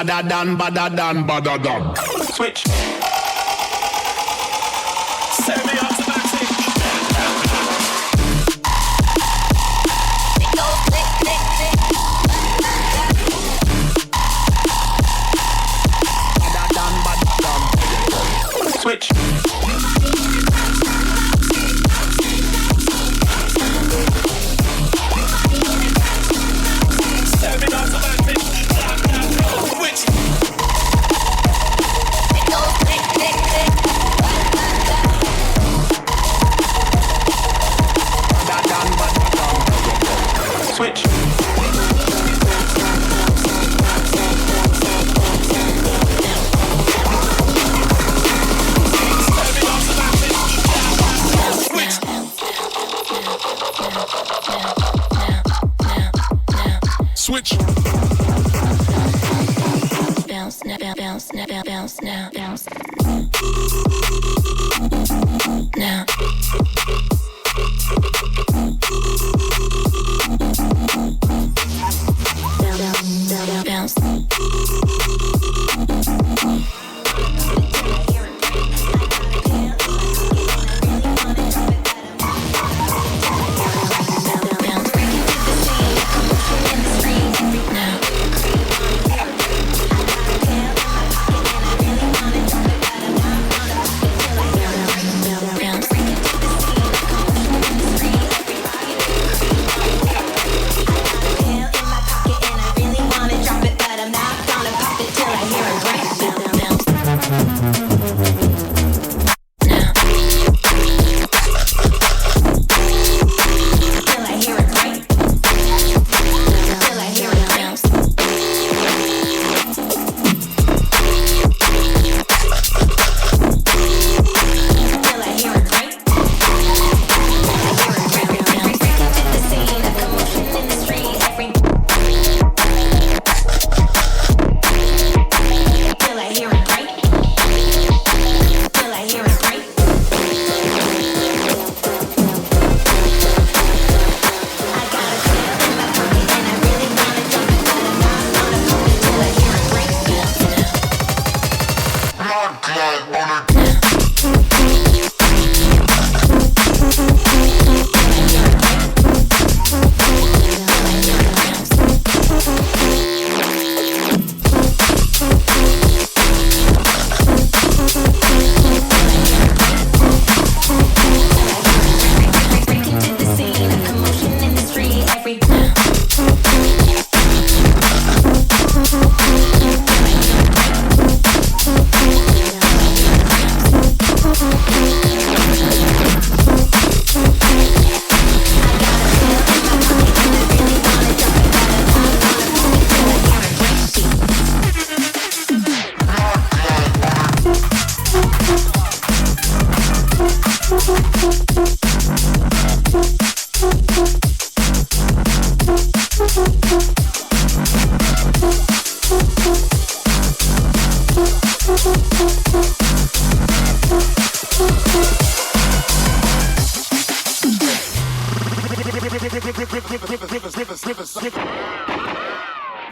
badder than. Switch. Semi-automatic. It goes click, click, click. Badder than. Switch. Switch. Switch. Bounce now, bounce now, bounce now, bounce now. Bounce.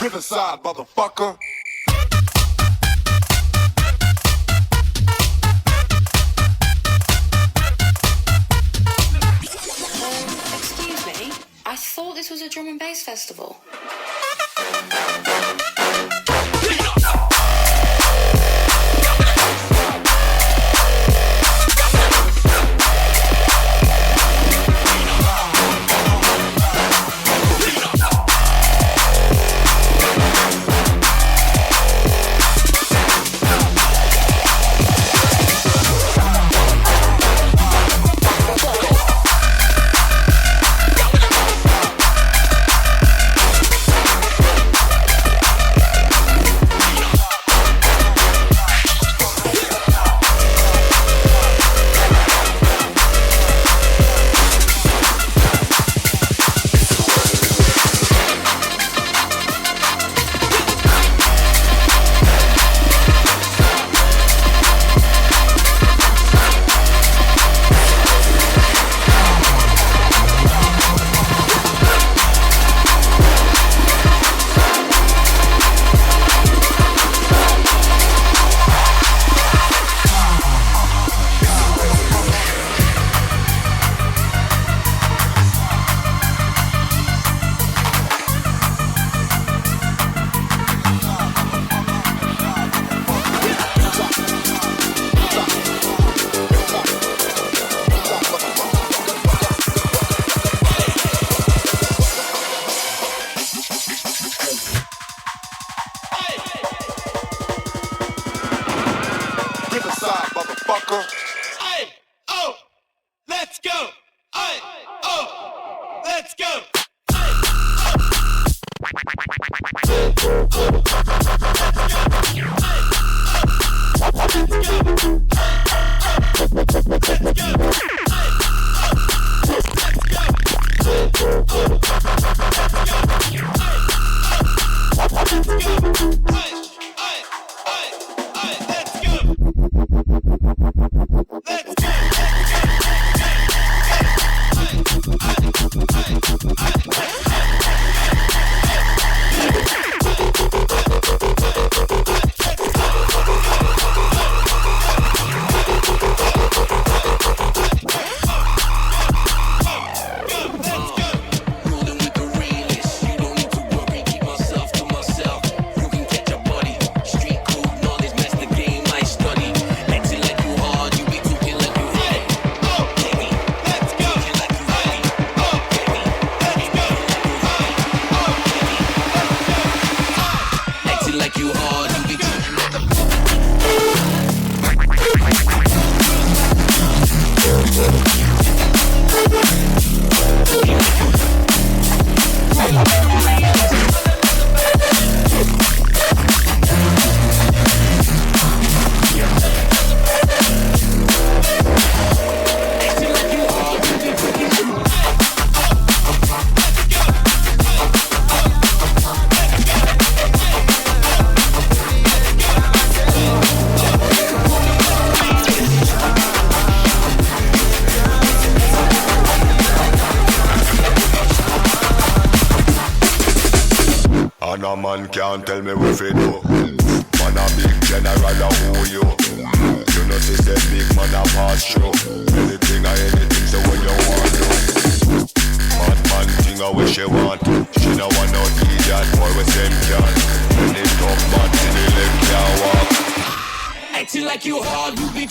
Riverside, motherfucker. Excuse me, I thought this was a drum and bass festival. Aye, oh, let's go. Aye, oh, let's go. And a man can't tell me what to do. Man a big general, a who you? You know this a big man a pass through. Anything or anything, so what you want do. Bad man thing a what she want. She no want no idiot, boy with them can. Any tough man in the leg can't walk. Acting like you hard, you big.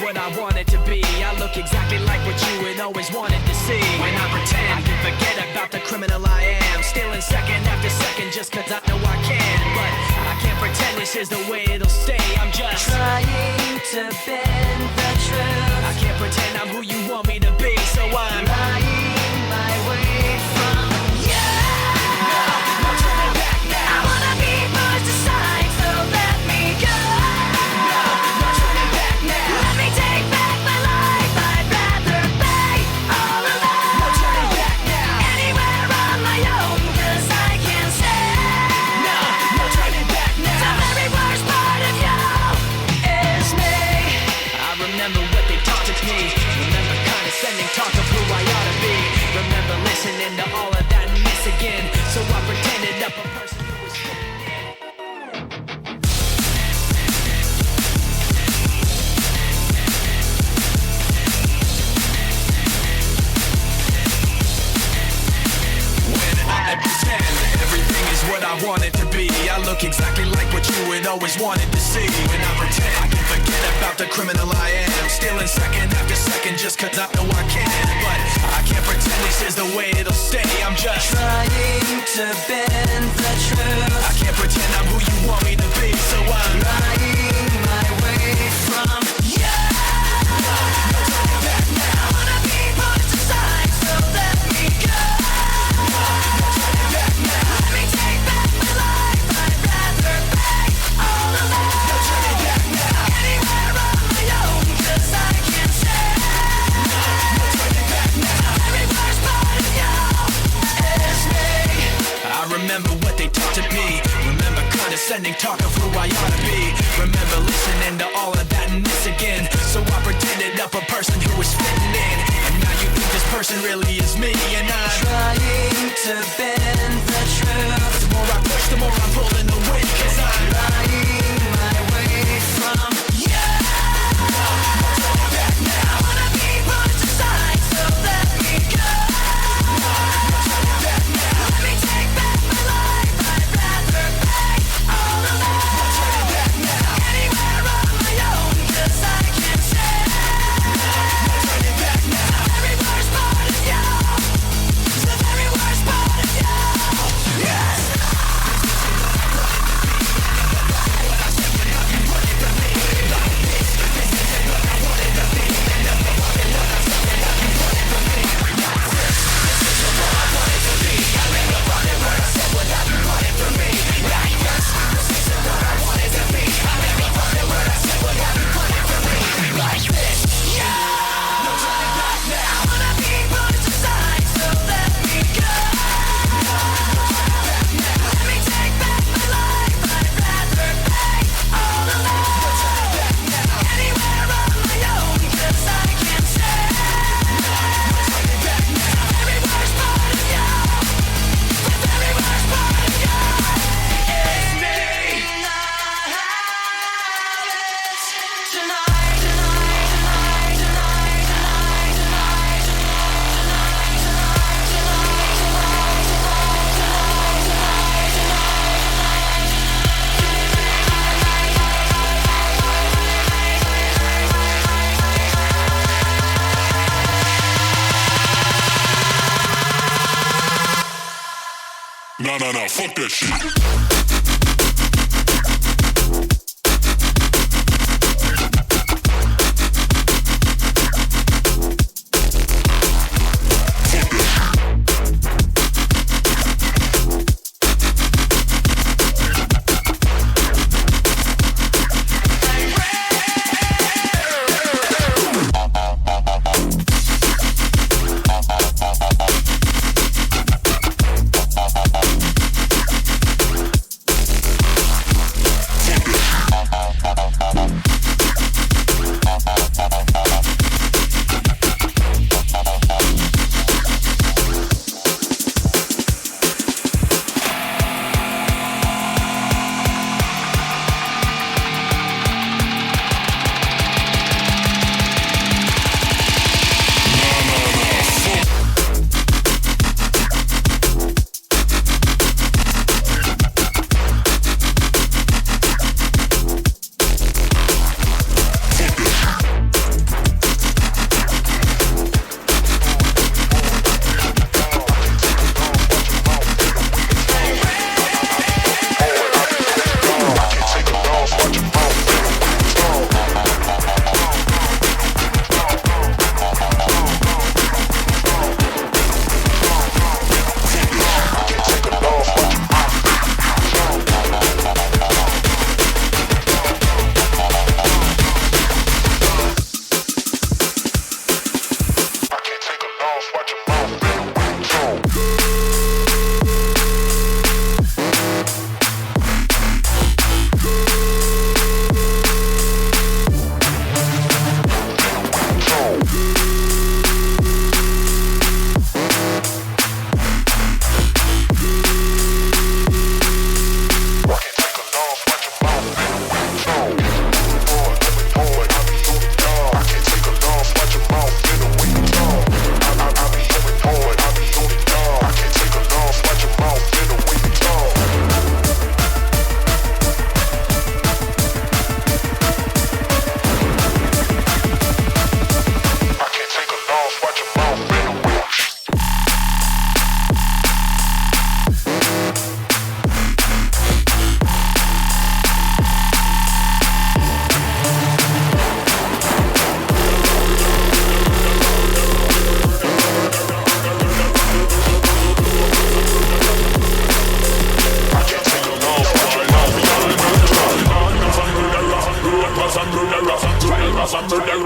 what I wanted to be. I look exactly like what you had always wanted to see. When I pretend, I can forget about the criminal I am. Stealing second after second just cause I know I can. But I can't pretend this is the way it'll stay. I'm just trying to bend the truth. I can't pretend I'm who you want me to be. So I'm lying my way from you. No turning back now. I wanna be pushed aside, so let me go. No turning back now. Let me take back my life. I'd rather be all alone. No turning back now. Anywhere on my own, cause I can't say. No turning back now. The very worst part of you is me. I remember what they taught to me. Remember condescending talk of who I ought to be. Remember listening to all of that mess again. So I pretended up a person who was I pretend everything is what I want it to be. I look exactly like what you had always wanted to see. When I pretend, I can forget about the criminal I am. Stealing second after second just cause I know I can. But I can't pretend this is the way it'll stay. I'm just trying to bend the truth. I can't pretend I'm who you want me to be. So I'm lying my way from you. No turning back now. I wanna be pushed aside, so let me go. Let me take back my life. I'd rather be all alone. No turning back now. Anywhere on my own, cause I can't say. No turning back now. The very worst part of you is me. I remember what they taught to me. Remember condescending talk of who I ought to be. Remember listening to all of that mess again. So I pretended up a person who was fitting in. And now you think this person really is me. And I'm trying to bend the truth. The more I push, the more I'm pulling away. Cause I'm lying my way from you. No turning back now. I wanna be pushed aside, so let me go. No turning back now. Let me take back my life. I'd rather be all alone. No turning back now. Anywhere on my own, cause I can't say. No turning back now. The very worst part of you. The very worst part of you. Yes. No, fuck that shit.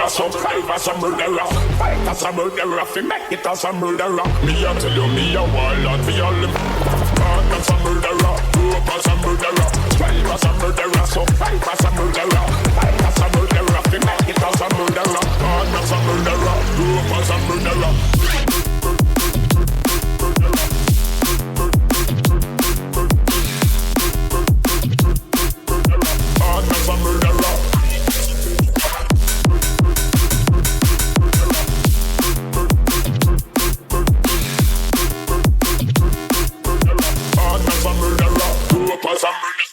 murderer, so five as a murderer. Fight as a murderer, fi make it as a murderer. Me a tell you, me a warlord fi all them. Fight as a murderer, dope as a murderer. 12 as a murderer, so five as a murderer. Fight as a murderer, fi make it as a murderer. Fight as a murderer, dope as a murderer. Some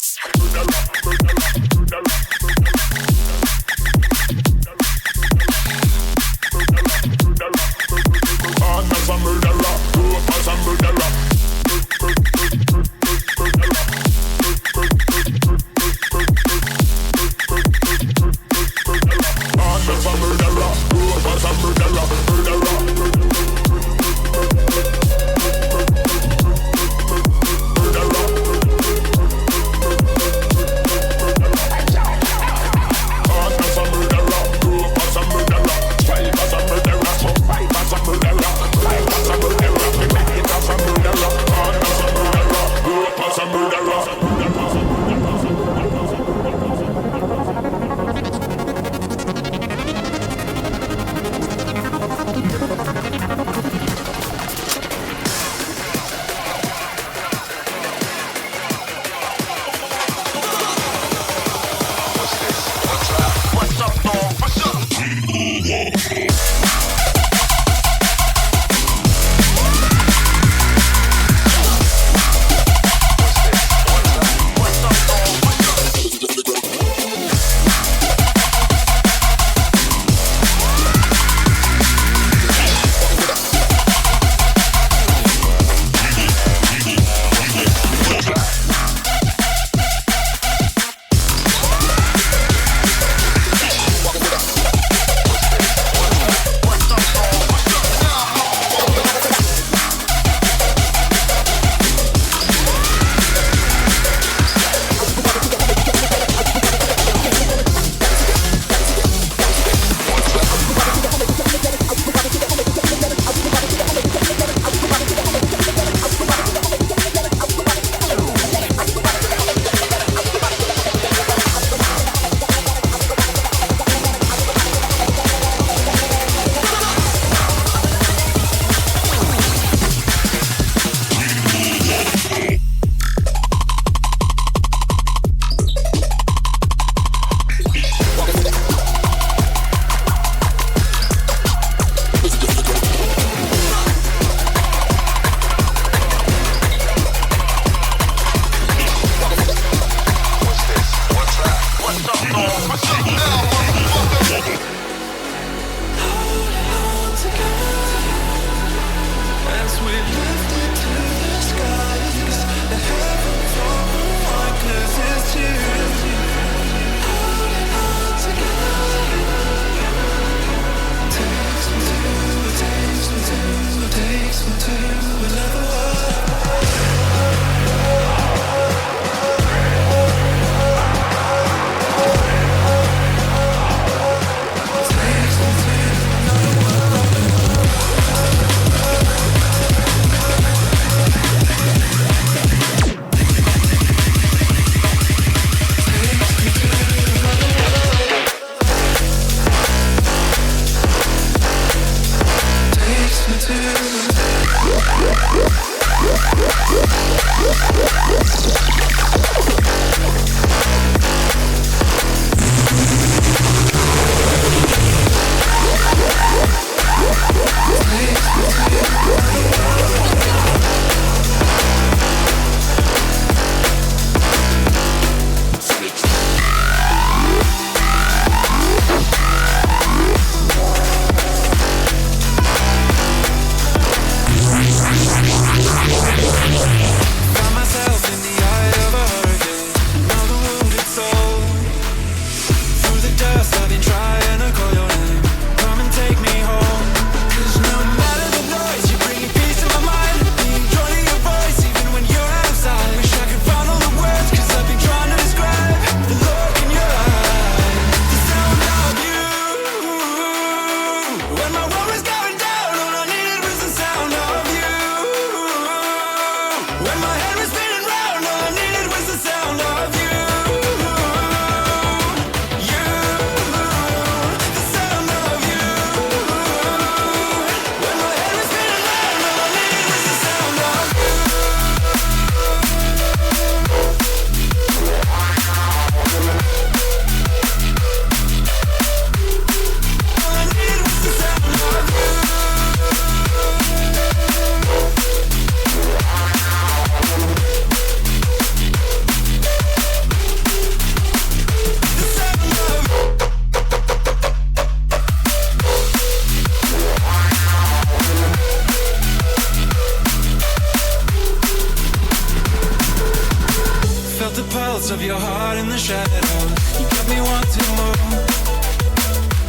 pulse of your heart in the shadows. You got me wanting more.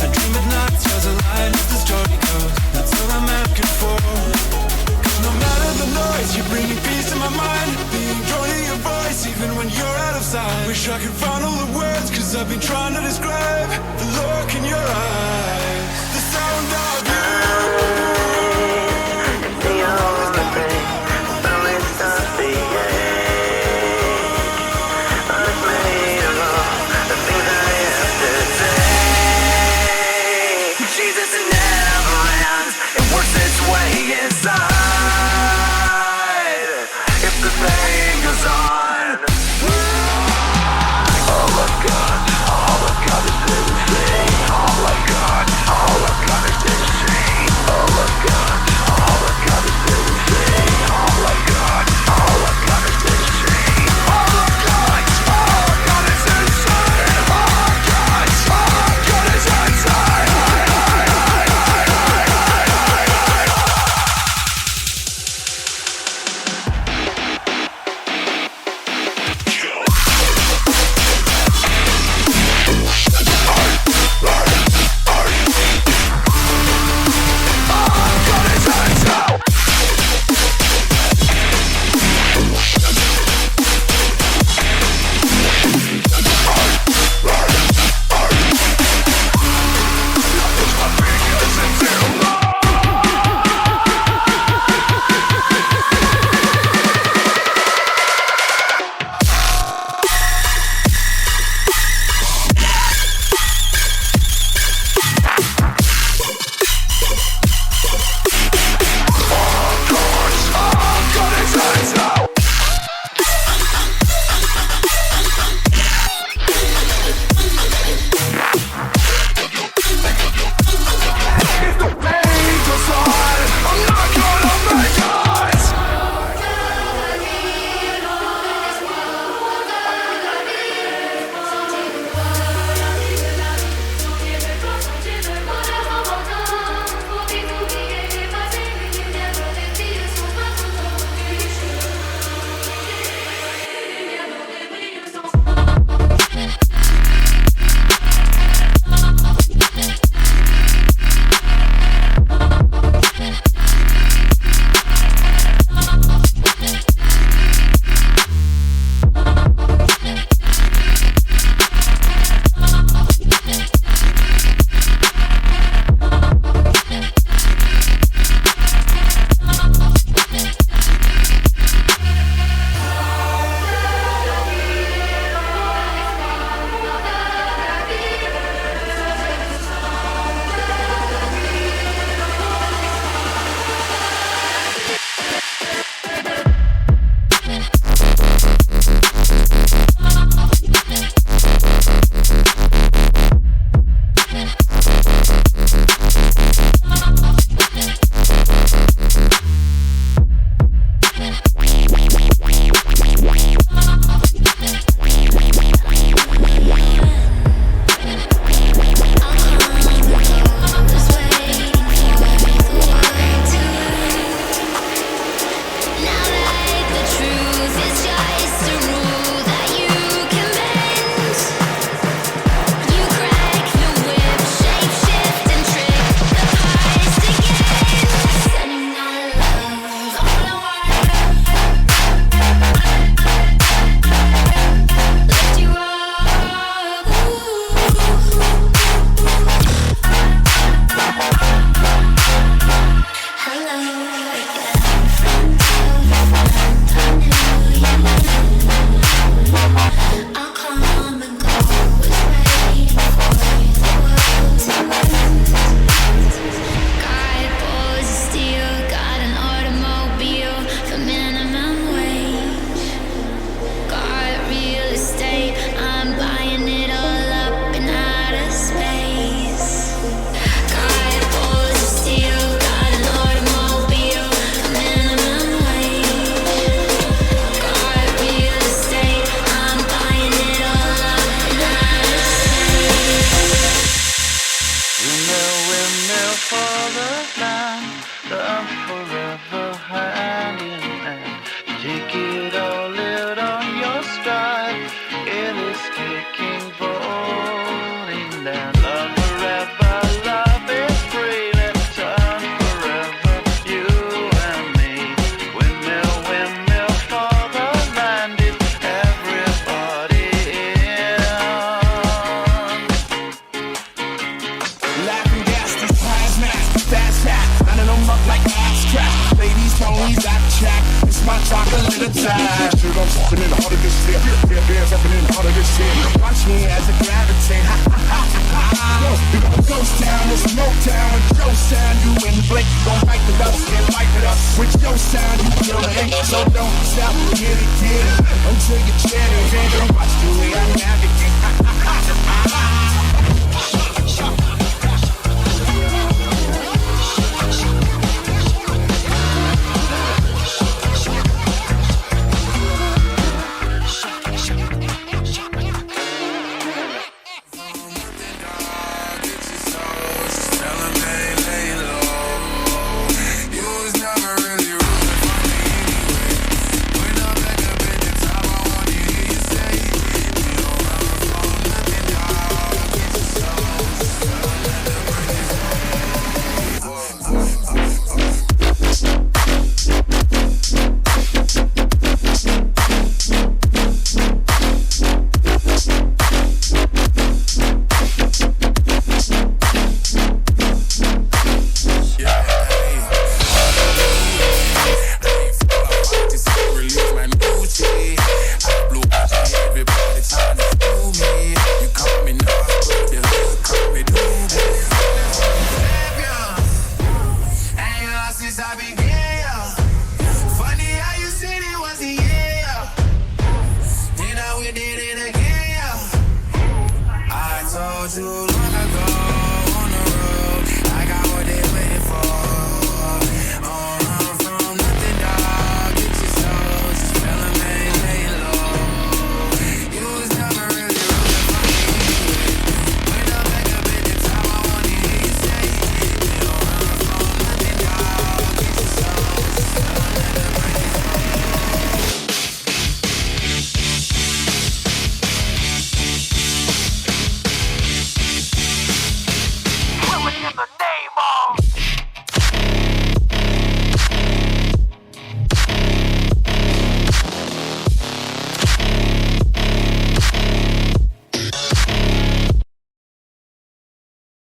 I dream at night, tells a lie as the story goes. That's all I'm asking for. Cause no matter the noise, you're bringing peace to my mind. Being drawn to your voice, even when you're out of sight. Wish I could find all the words, cause I've been trying to describe the look in your eyes.